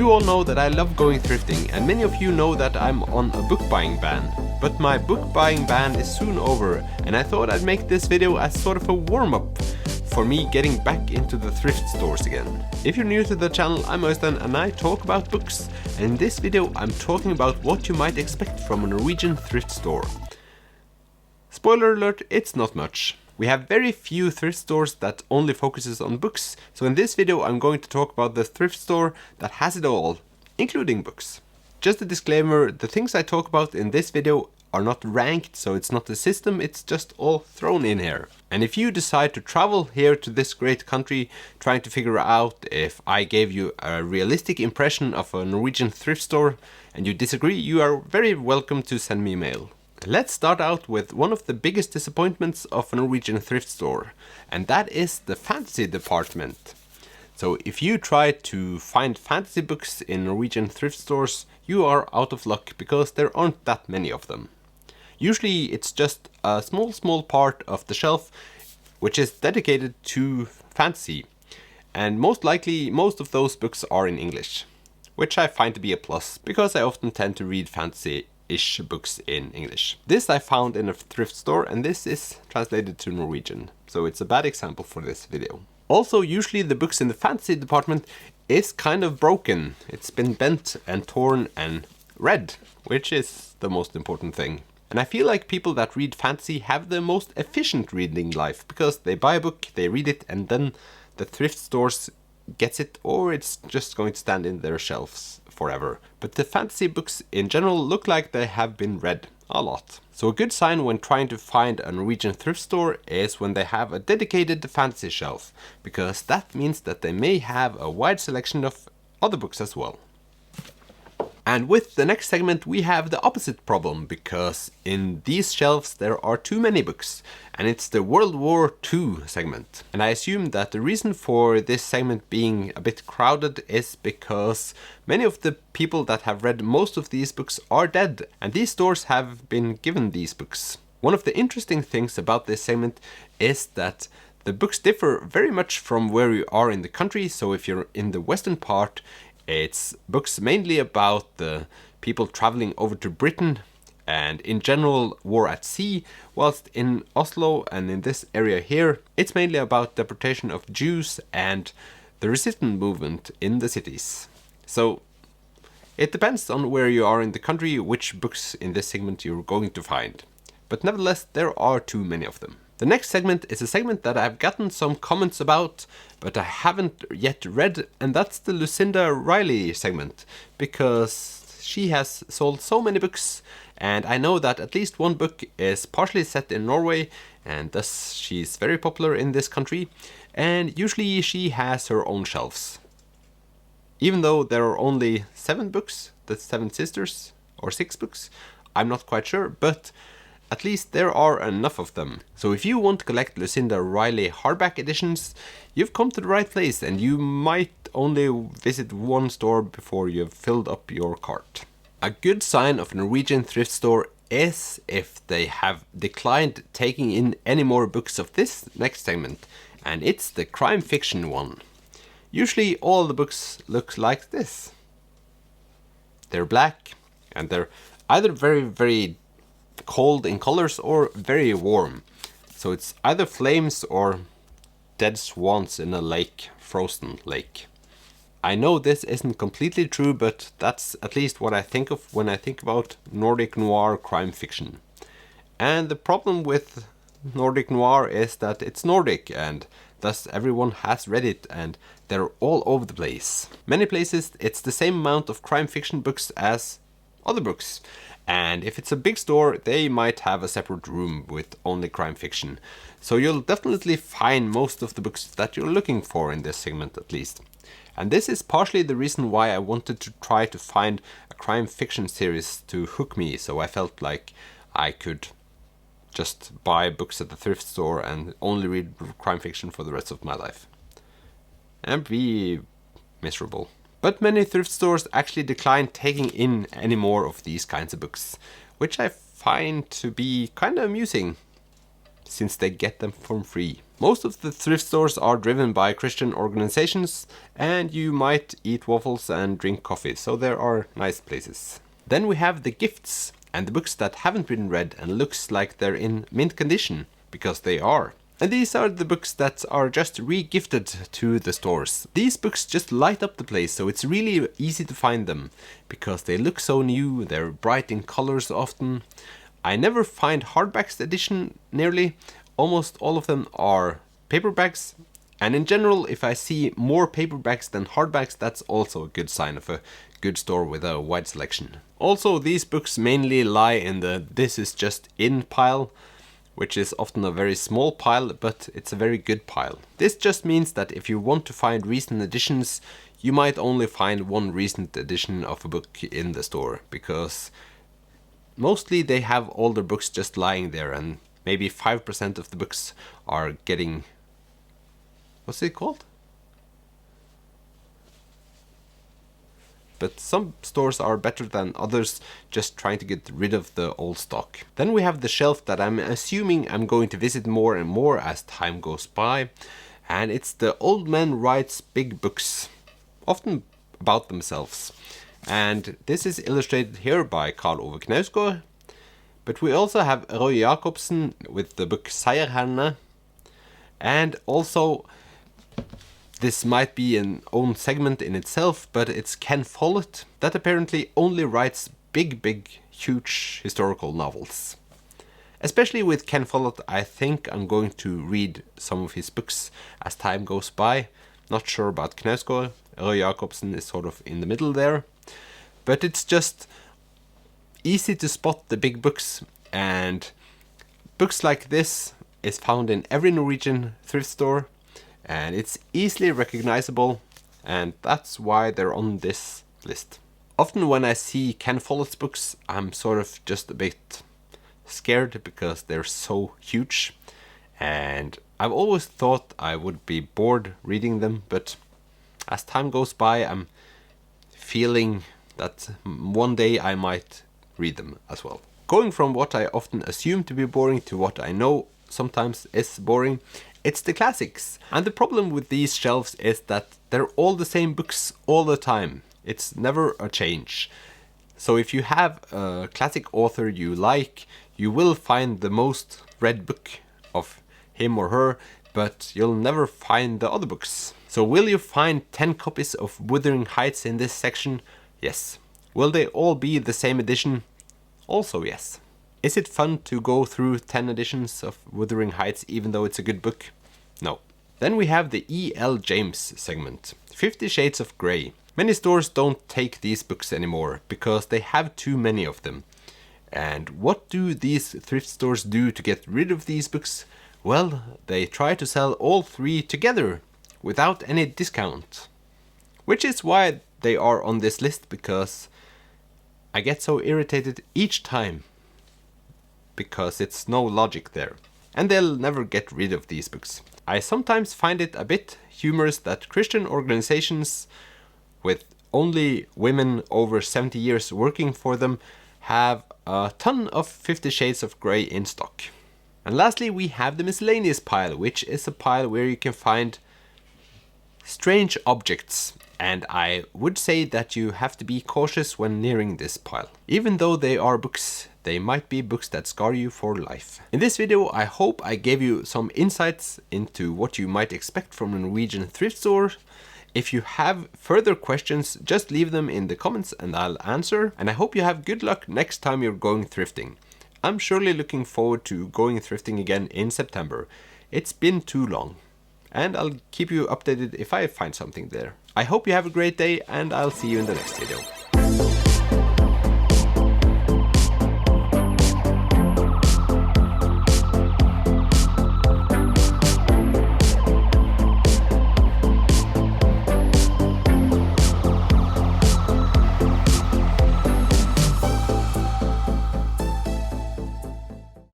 You all know that I love going thrifting, and many of you know that I'm on a book buying ban. But my book buying ban is soon over, and I thought I'd make this video as sort of a warm-up for me getting back into the thrift stores again. If you're new to the channel, I'm Øystein and I talk about books, and in this video I'm talking about what you might expect from a Norwegian thrift store. Spoiler alert, it's not much. We have very few thrift stores that only focuses on books, so in this video I'm going to talk about the thrift store that has it all, including books. Just a disclaimer, the things I talk about in this video are not ranked, so it's not a system, it's just all thrown in here. And if you decide to travel here to this great country trying to figure out if I gave you a realistic impression of a Norwegian thrift store and you disagree, you are very welcome to send me a mail. Let's start out with one of the biggest disappointments of a Norwegian thrift store, and that is the fantasy department. So if you try to find fantasy books in Norwegian thrift stores, you are out of luck because there aren't that many of them. Usually it's just a small part of the shelf which is dedicated to fantasy, and most likely most of those books are in English, which I find to be a plus because I often tend to read fantasy-ish books in English. This I found in a thrift store, and this is translated to Norwegian, so it's a bad example for this video. Also, usually the books in the fantasy department is kind of broken. It's been bent and torn and read, which is the most important thing. And I feel like people that read fantasy have the most efficient reading life, because they buy a book, they read it, and then the thrift stores gets it, or it's just going to stand in their shelves forever. But the fantasy books in general look like they have been read a lot. So a good sign when trying to find a Norwegian thrift store is when they have a dedicated fantasy shelf, because that means that they may have a wide selection of other books as well. And with the next segment we have the opposite problem, because in these shelves there are too many books, and it's the World War II segment. And I assume that the reason for this segment being a bit crowded is because many of the people that have read most of these books are dead, and these stores have been given these books. One of the interesting things about this segment is that the books differ very much from where you are in the country. So if you're in the western part, it's books mainly about the people traveling over to Britain and in general war at sea, whilst in Oslo and in this area here, it's mainly about deportation of Jews and the resistance movement in the cities. So it depends on where you are in the country which books in this segment you're going to find. But nevertheless, there are too many of them. The next segment is a segment that I've gotten some comments about, but I haven't yet read, and that's the Lucinda Riley segment, because she has sold so many books, and I know that at least one book is partially set in Norway, and thus she's very popular in this country, and usually she has her own shelves. Even though there are only 7 books, that's 7 sisters, or 6 books, I'm not quite sure, but at least there are enough of them. So if you want to collect Lucinda Riley hardback editions, you've come to the right place, and you might only visit one store before you've filled up your cart. A good sign of a Norwegian thrift store is if they have declined taking in any more books of this next segment, and it's the crime fiction one. Usually all the books look like this. They're black, and they're either very cold in colors or very warm. So it's either flames or dead swans in a lake, frozen lake. I know this isn't completely true, but that's at least what I think of when I think about Nordic noir crime fiction. And the problem with Nordic noir is that it's Nordic, and thus everyone has read it, and they're all over the place. Many places it's the same amount of crime fiction books as other books. And if it's a big store, they might have a separate room with only crime fiction. So you'll definitely find most of the books that you're looking for in this segment at least. And this is partially the reason why I wanted to try to find a crime fiction series to hook me, so I felt like I could just buy books at the thrift store and only read crime fiction for the rest of my life. And be miserable. But many thrift stores actually decline taking in any more of these kinds of books, which I find to be kind of amusing, since they get them for free. Most of the thrift stores are driven by Christian organizations, and you might eat waffles and drink coffee, so there are nice places. Then we have the gifts, and the books that haven't been read and looks like they're in mint condition, because they are. And these are the books that are just re-gifted to the stores. These books just light up the place, so it's really easy to find them, because they look so new, they're bright in colors often. I never find hardbacks edition nearly. Almost all of them are paperbacks, and in general, if I see more paperbacks than hardbacks, that's also a good sign of a good store with a wide selection. Also, these books mainly lie in the "this is just in" pile, which is often a very small pile, but it's a very good pile. This just means that if you want to find recent editions, you might only find one recent edition of a book in the store, because mostly they have older books just lying there, and maybe 5% of the books are getting... what's it called? But some stores are better than others, just trying to get rid of the old stock. Then we have the shelf that I'm assuming I'm going to visit more and more as time goes by. And it's the Old Man Writes Big Books, often about themselves. And this is illustrated here by Karl Ove Knausgård. But we also have Roy Jacobsen with the book Seierherrene. And also, this might be an own segment in itself, but it's Ken Follett that apparently only writes big, huge historical novels. Especially with Ken Follett, I think I'm going to read some of his books as time goes by. Not sure about Knausgård. Roy Jacobsen is sort of in the middle there. But it's just easy to spot the big books, and books like this is found in every Norwegian thrift store, and it's easily recognizable, and that's why they're on this list. Often when I see Ken Follett's books, I'm sort of just a bit scared because they're so huge, and I've always thought I would be bored reading them, but as time goes by, I'm feeling that one day I might read them as well. Going from what I often assume to be boring to what I know sometimes is boring, it's the classics. And the problem with these shelves is that they're all the same books all the time. It's never a change. So if you have a classic author you like, you will find the most read book of him or her, but you'll never find the other books. So will you find 10 copies of Wuthering Heights in this section? Yes. Will they all be the same edition? Also yes. Is it fun to go through 10 editions of Wuthering Heights even though it's a good book? No. Then we have the E.L. James segment, 50 Shades of Grey. Many stores don't take these books anymore because they have too many of them. And what do these thrift stores do to get rid of these books? Well, they try to sell all three together without any discount. Which is why they are on this list, because I get so irritated each time, because it's no logic there. And they'll never get rid of these books. I sometimes find it a bit humorous that Christian organizations with only women over 70 years working for them have a ton of 50 Shades of Grey in stock. And lastly, we have the miscellaneous pile, which is a pile where you can find strange objects. And I would say that you have to be cautious when nearing this pile. Even though they are books, they might be books that scar you for life. In this video, I hope I gave you some insights into what you might expect from a Norwegian thrift store. If you have further questions, just leave them in the comments and I'll answer. And I hope you have good luck next time you're going thrifting. I'm surely looking forward to going thrifting again in September. It's been too long. And I'll keep you updated if I find something there. I hope you have a great day, and I'll see you in the next video.